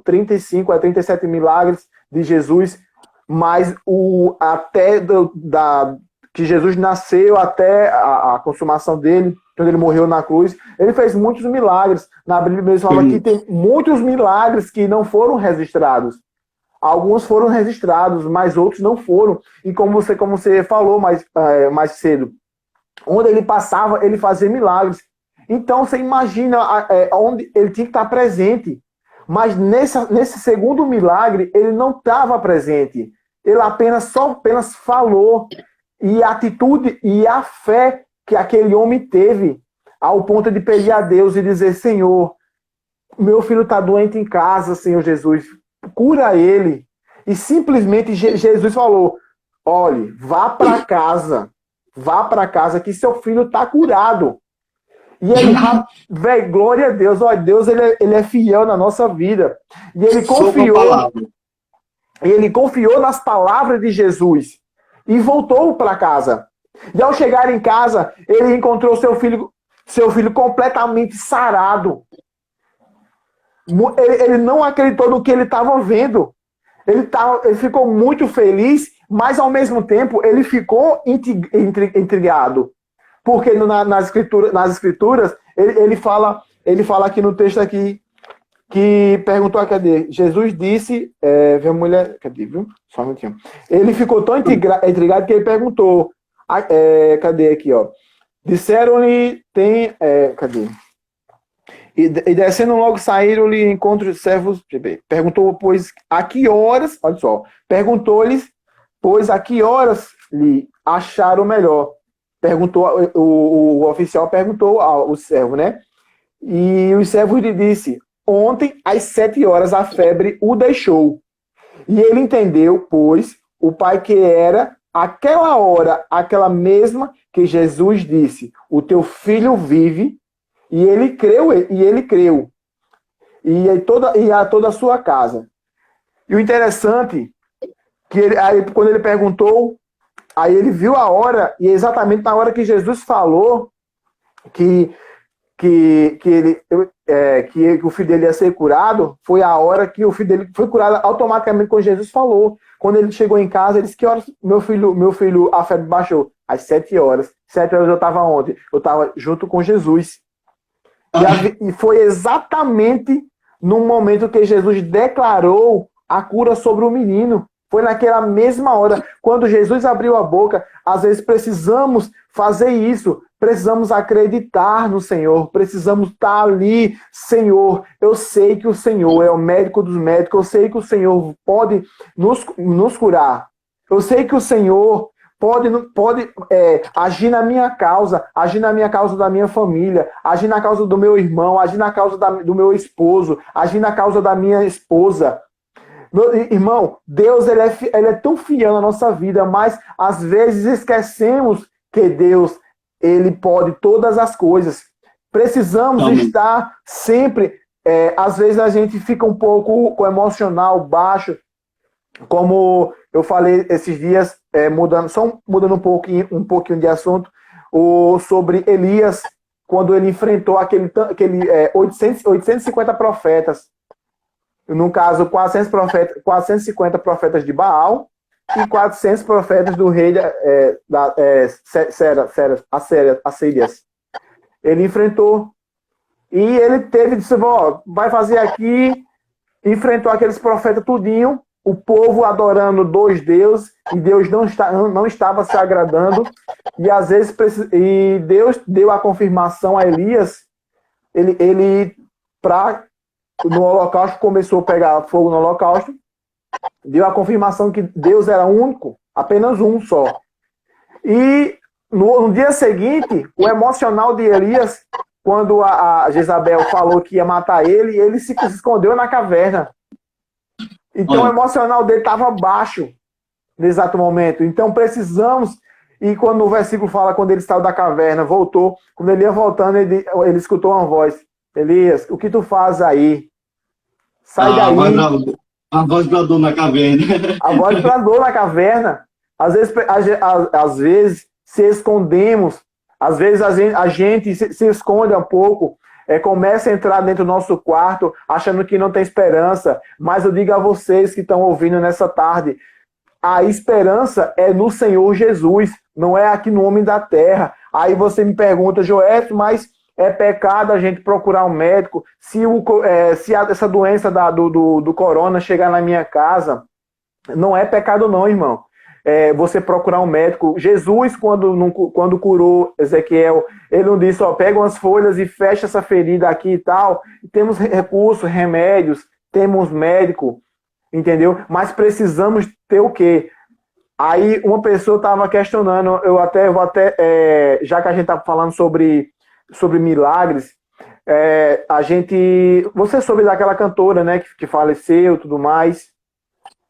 a 37 milagres de Jesus, mas que Jesus nasceu até a consumação dele, quando ele morreu na cruz, ele fez muitos milagres. Na Bíblia mesmo fala que tem muitos milagres que não foram registrados. Alguns foram registrados, mas outros não foram. E como você falou mais cedo, onde ele passava, ele fazia milagres. Então você imagina onde ele tinha que estar presente. Mas nesse segundo milagre, ele não estava presente. Ele apenas falou. E a atitude e a fé que aquele homem teve, ao ponto de pedir a Deus e dizer: Senhor, meu filho está doente em casa, Senhor Jesus, cura ele. E simplesmente Jesus falou: olhe, vá para casa que seu filho está curado. E ele, velho, glória a Deus, ó, Deus ele é fiel na nossa vida. E ele confiou nas palavras de Jesus e voltou para casa. E ao chegar em casa, ele encontrou seu filho completamente sarado. Ele não acreditou no que ele estava vendo. Ele ficou muito feliz, mas ao mesmo tempo ele ficou intrigado. Porque nas escrituras ele fala aqui no texto aqui, que perguntou, cadê? Jesus disse, viu a mulher, cadê, viu? Só um minutinho. Ele ficou tão intrigado que ele perguntou, cadê aqui, ó? Disseram-lhe, cadê? E descendo logo saíram-lhe encontro de servos, perguntou, pois, a que horas, olha só, perguntou-lhes, pois, a que horas lhe acharam melhor? Perguntou, o oficial perguntou ao servo, né? E os servos lhe disse, ontem, às 7 horas, a febre o deixou. E ele entendeu, pois, o pai que era, aquela hora, aquela mesma que Jesus disse, o teu filho vive, e ele creu, e a toda a sua casa. E o interessante, aí, quando ele perguntou, aí ele viu a hora, e exatamente na hora que Jesus falou que o filho dele ia ser curado, foi a hora que o filho dele foi curado automaticamente quando Jesus falou. Quando ele chegou em casa, ele disse, que horas meu filho, a febre baixou? Às 7 horas. 7 horas eu estava onde? Eu estava junto com Jesus. E foi exatamente no momento que Jesus declarou a cura sobre o menino. Foi naquela mesma hora. Quando Jesus abriu a boca, às vezes precisamos fazer isso. Precisamos acreditar no Senhor. Precisamos estar ali. Senhor, eu sei que o Senhor é o médico dos médicos. Eu sei que o Senhor pode nos curar. Eu sei que o Senhor pode agir na minha causa da minha família, agir na causa do meu irmão, agir na causa do meu esposo, agir na causa da minha esposa. Meu irmão, Deus ele é tão fiel na nossa vida, mas às vezes esquecemos que Deus ele pode todas as coisas. Precisamos estar sempre. Às vezes a gente fica um pouco com o emocional baixo, como eu falei esses dias, mudando um pouquinho de assunto, sobre Elias, quando ele enfrentou aquele 850 profetas. No caso, 450 profetas de Baal e 400 profetas do rei Assírias. Ele enfrentou. E ele disse, vai fazer aqui, enfrentou aqueles profetas tudinho, o povo adorando dois deuses, e Deus não estava se agradando. E às vezes Deus deu a confirmação a Elias, no holocausto, começou a pegar fogo no holocausto, deu a confirmação que Deus era único, apenas um só. E no dia seguinte, o emocional de Elias, quando a Jezabel falou que ia matar ele se escondeu na caverna. Então o emocional dele estava baixo no exato momento. Então precisamos, e quando o versículo fala, quando ele saiu da caverna, voltou, quando ele ia voltando, ele escutou uma voz, Elias, o que tu faz aí? Sai daí. A voz bradou na caverna. A voz bradou na caverna. Às vezes se escondemos, às vezes a gente se esconde um pouco, começa a entrar dentro do nosso quarto, achando que não tem esperança. Mas eu digo a vocês que estão ouvindo nessa tarde, a esperança é no Senhor Jesus, não é aqui no homem da terra. Aí você me pergunta, Joel, mas é pecado a gente procurar um médico? Se essa doença do corona chegar na minha casa, não é pecado não, irmão. Você procurar um médico. Jesus, quando curou Ezequiel, ele não disse, pega umas folhas e fecha essa ferida aqui e tal. Temos recursos, remédios, temos médico, entendeu? Mas precisamos ter o quê? Aí uma pessoa estava questionando, já que a gente está falando sobre milagres, você soube daquela cantora, né, que faleceu e tudo mais?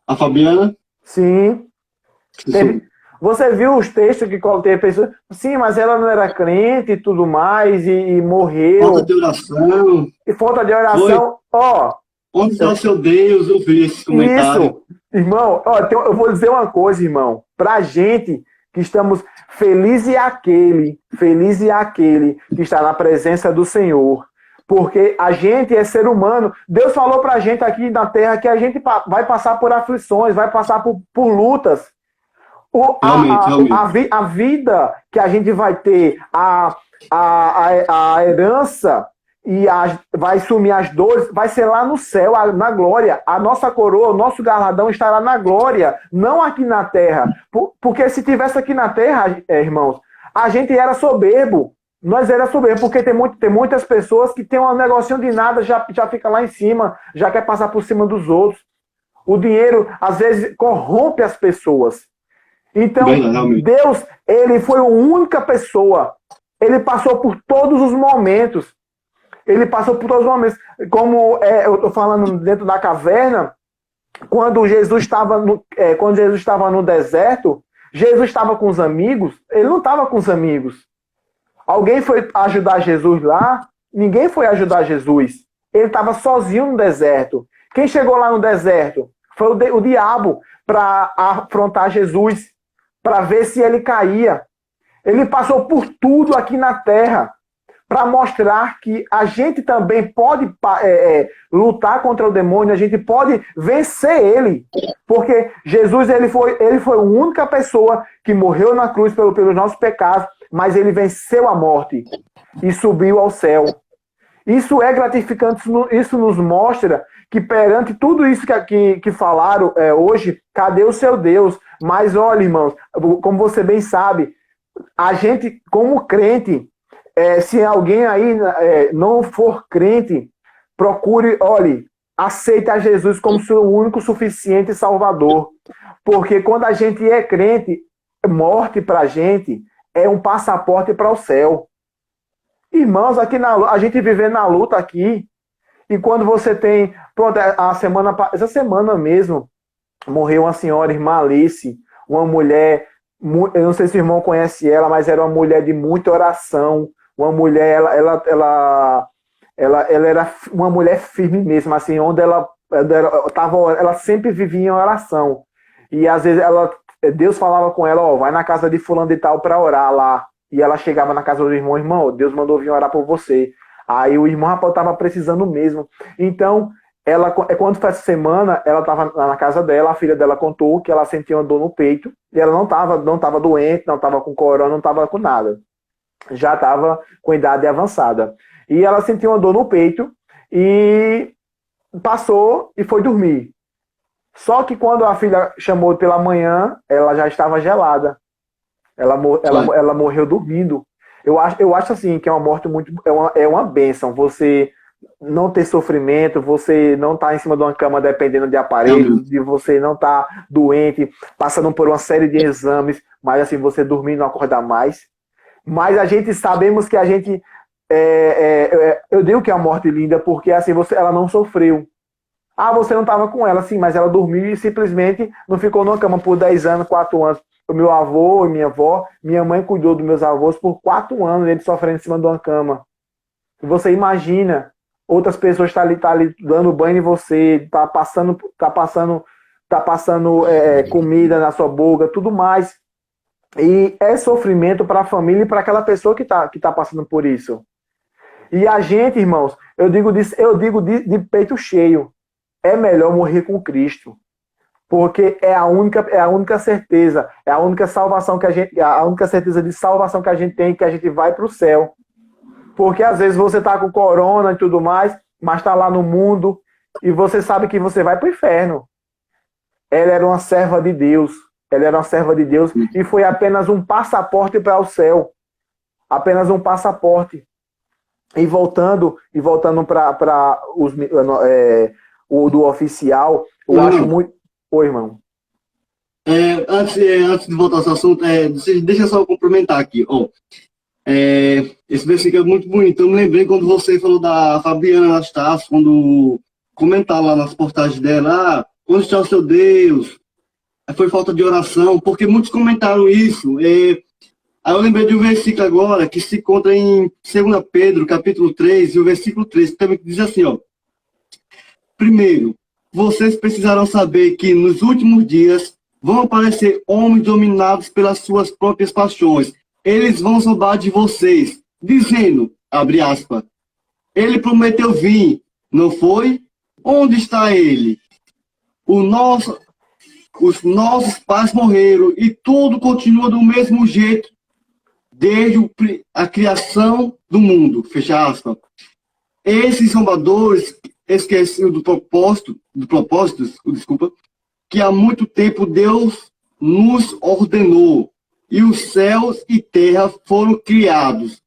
A Fabiana? Sim. Você viu os textos que tem pessoas, sim, mas ela não era crente e tudo mais, e morreu. Falta de oração. E falta de oração, ó. Onde está o seu Deus? Eu vi esse comentário. Isso, irmão, ó, eu vou dizer uma coisa, irmão. Pra gente que estamos feliz é aquele que está na presença do Senhor. Porque a gente é ser humano. Deus falou pra gente aqui na terra que a gente vai passar por aflições, vai passar por lutas. A vida que a gente vai ter, a herança e vai sumir as dores, vai ser lá no céu, na glória. A nossa coroa, o nosso galardão estará na glória, não aqui na terra. Porque se tivesse aqui na terra, irmãos, a gente era soberbo. Nós era soberbo, porque tem muitas pessoas que tem um negocinho de nada, já fica lá em cima, já quer passar por cima dos outros. O dinheiro, às vezes, corrompe as pessoas. Então, Deus, ele foi a única pessoa. Ele passou por todos os momentos. Ele passou por todos os momentos. Como eu estou falando dentro da caverna, quando Jesus estava no deserto, Jesus estava com os amigos, ele não estava com os amigos. Alguém foi ajudar Jesus lá? Ninguém foi ajudar Jesus. Ele estava sozinho no deserto. Quem chegou lá no deserto? Foi o diabo para afrontar Jesus, para ver se ele caía. Ele passou por tudo aqui na terra para mostrar que a gente também pode lutar contra o demônio, a gente pode vencer ele. Porque Jesus ele foi a única pessoa que morreu na cruz pelos nossos pecados, mas ele venceu a morte e subiu ao céu. Isso é gratificante, isso nos mostra que perante tudo isso que falaram hoje, cadê o seu Deus? Mas olha, irmãos, como você bem sabe, a gente, como crente, se alguém aí não for crente, procure, olhe, aceite a Jesus como seu único, suficiente Salvador. Porque quando a gente é crente, morte pra gente é um passaporte para o céu. Irmãos, aqui a gente vive na luta aqui, e quando você tem... Pronto, essa semana mesmo, morreu uma senhora, irmã Alice, uma mulher, eu não sei se o irmão conhece ela, mas era uma mulher de muita oração, uma mulher, ela era uma mulher firme mesmo, assim, onde ela sempre vivia em oração. E às vezes Deus falava com ela, vai na casa de fulano de tal para orar lá. E ela chegava na casa do irmão, Deus mandou vir orar por você. Aí o irmão, rapaz, estava precisando mesmo. Então, quando foi essa semana, ela estava na casa dela, a filha dela contou que ela sentia uma dor no peito, e ela não estava doente, não estava com corona, não estava com nada. Já estava com idade avançada. E ela sentiu uma dor no peito, e passou e foi dormir. Só que quando a filha chamou pela manhã, ela já estava gelada. Ela morreu dormindo. Eu acho assim que é uma morte muito... É uma bênção. Você não ter sofrimento, você não estar em cima de uma cama dependendo de aparelhos, de você não estar doente, passando por uma série de exames, mas assim, você dormir e não acordar mais. Mas sabemos que a gente... eu digo que é uma morte linda porque assim, ela não sofreu. Você não estava com ela, sim, mas ela dormiu e simplesmente não ficou numa cama por 10 anos, 4 anos. O meu avô e minha avó, minha mãe cuidou dos meus avós por 4 anos, eles sofrendo em cima de uma cama. E você imagina, outras pessoas estão ali dando banho em você, tá passando comida na sua boca, tudo mais. E é sofrimento para a família e para aquela pessoa que tá passando por isso. E a gente, irmãos, eu digo de peito cheio, é melhor morrer com Cristo. Porque é a única certeza, é a única salvação a única certeza de salvação que a gente tem, que a gente vai para o céu. Porque às vezes você está com corona e tudo mais, mas está lá no mundo e você sabe que você vai para o inferno. Ela era uma serva de Deus. E foi apenas um passaporte para o céu. Apenas um passaporte. E voltando para o do oficial, eu acho muito... Oi, irmão. Antes de voltar ao assunto, deixa eu só complementar aqui. Esse versículo é muito bonito. Eu me lembrei quando você falou da Fabiana Anastácio, quando comentar lá nas postagens dela, onde está o seu Deus? foi falta de oração, porque muitos comentaram isso. Aí eu lembrei de um versículo agora, que se encontra em 2 Pedro, capítulo 3, e o versículo 3, que também diz assim, ó. Primeiro, vocês precisarão saber que nos últimos dias vão aparecer homens dominados pelas suas próprias paixões. Eles vão zombar de vocês, dizendo, abre aspas, ele prometeu vir, não foi? Onde está ele? Os nossos pais morreram e tudo continua do mesmo jeito desde a criação do mundo, fecha aspas. Esses zombadores esqueceram do propósito, desculpa, que há muito tempo Deus nos ordenou e os céus e terra foram criados.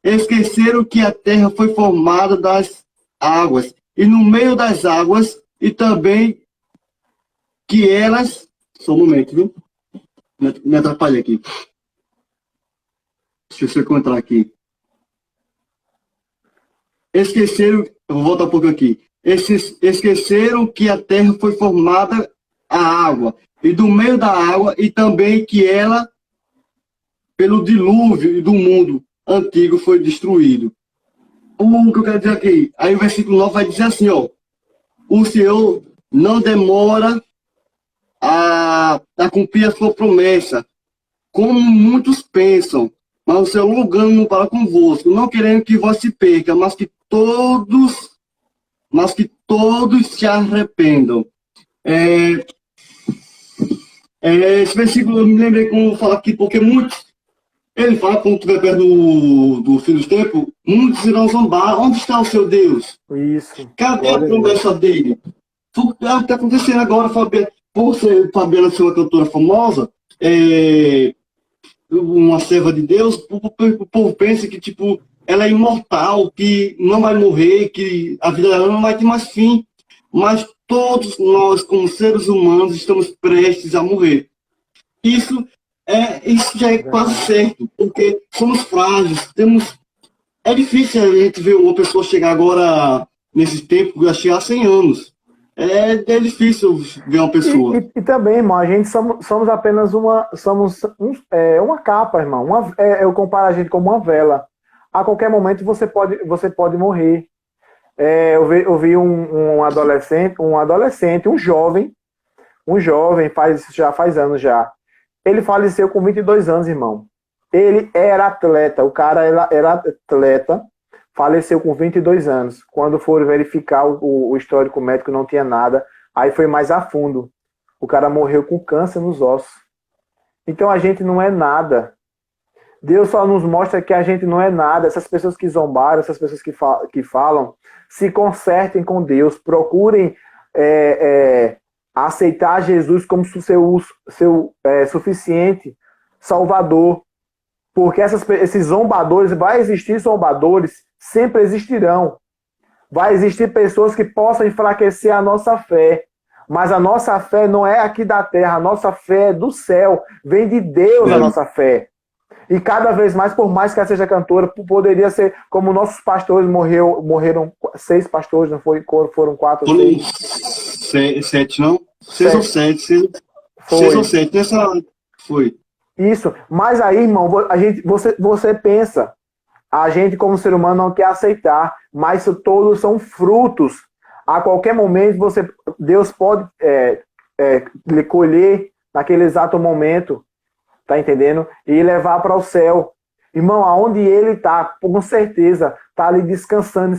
Esqueceram que a terra foi formada das águas e no meio das águas e também que elas... Só um momento, viu? Me atrapalha aqui. Deixa eu encontrar aqui. Esqueceram... Eu vou voltar um pouco aqui. Esqueceram que a terra foi formada a água e do meio da água e também que ela, pelo dilúvio do mundo antigo, foi destruído. O que eu quero dizer aqui? Aí o versículo 9 vai dizer assim, ó. O Senhor não demora a cumprir a sua promessa, como muitos pensam, mas o Senhor longando para convosco, não querendo que vós se perca, mas que todos se arrependam. Esse versículo eu me lembrei como falar aqui, porque muitos, ele fala, quando estiver perto do fim dos tempos, muitos irão zombar. Onde está o seu Deus? Isso. Cadê a promessa dele? O que está acontecendo agora, Fabiana? Por ser Fabiana ser uma cantora famosa, uma serva de Deus, o povo pensa que, tipo, ela é imortal, que não vai morrer, que a vida dela não vai ter mais fim. Mas todos nós, como seres humanos, estamos prestes a morrer. Isso já é quase certo, porque somos frágeis, é difícil a gente ver uma pessoa chegar agora, nesse tempo, a chegar a 100 anos. É difícil ver uma pessoa. E também, irmão, a gente somos apenas uma capa, irmão. Eu comparo a gente como uma vela. A qualquer momento você pode morrer. Eu vi um adolescente, um jovem, já faz anos já. Ele faleceu com 22 anos, irmão. Ele era atleta, o cara era atleta, faleceu com 22 anos. Quando foram verificar o histórico médico, não tinha nada. Aí foi mais a fundo. O cara morreu com câncer nos ossos. Então a gente não é nada. Deus só nos mostra que a gente não é nada. Essas pessoas que zombaram, essas pessoas que falam, se consertem com Deus. Procurem aceitar Jesus como seu suficiente Salvador. Porque esses zombadores, vai existir zombadores, sempre existirão. Vai existir pessoas que possam enfraquecer a nossa fé. Mas a nossa fé não é aqui da terra, a nossa fé é do céu. Vem de Deus a nossa fé. E cada vez mais, por mais que ela seja cantora, poderia ser como nossos pastores morreram 6 pastores, não foi? Foram 4 ou 6? 7, não? 6 ou 7. 6 ou 7, nessa foi. Isso, mas aí, irmão, você pensa, a gente como ser humano não quer aceitar, mas todos são frutos. A qualquer momento Deus pode lhe colher naquele exato momento, tá entendendo? E levar para o céu. Irmão, aonde ele está, com certeza, está ali descansando,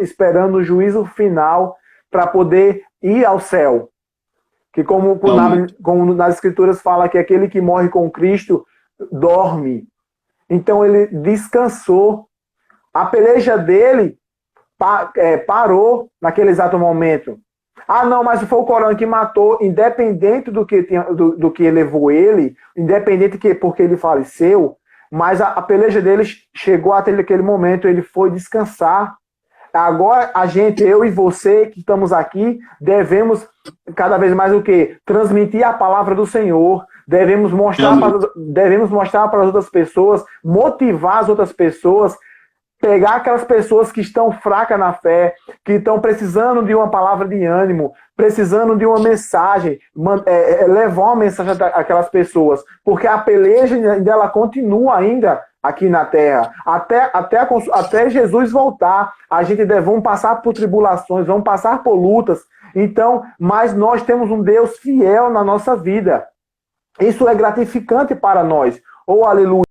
esperando o juízo final para poder ir ao céu. Que como nas escrituras fala que aquele que morre com Cristo dorme. Então ele descansou. A peleja dele parou naquele exato momento. Ah, não, mas foi o Corão que matou, independente do que levou ele, independente porque ele faleceu, mas a peleja dele chegou até aquele momento, ele foi descansar. Agora, eu e você que estamos aqui, devemos cada vez mais o quê? Transmitir a palavra do Senhor. Devemos mostrar para as outras pessoas, motivar as outras pessoas pegar aquelas pessoas que estão fracas na fé, que estão precisando de uma palavra de ânimo, precisando de uma mensagem, levar uma mensagem àquelas pessoas, porque a peleja dela continua ainda aqui na terra, até Jesus voltar, vamos passar por tribulações, vamos passar por lutas, então, mas nós temos um Deus fiel na nossa vida, isso é gratificante para nós, aleluia.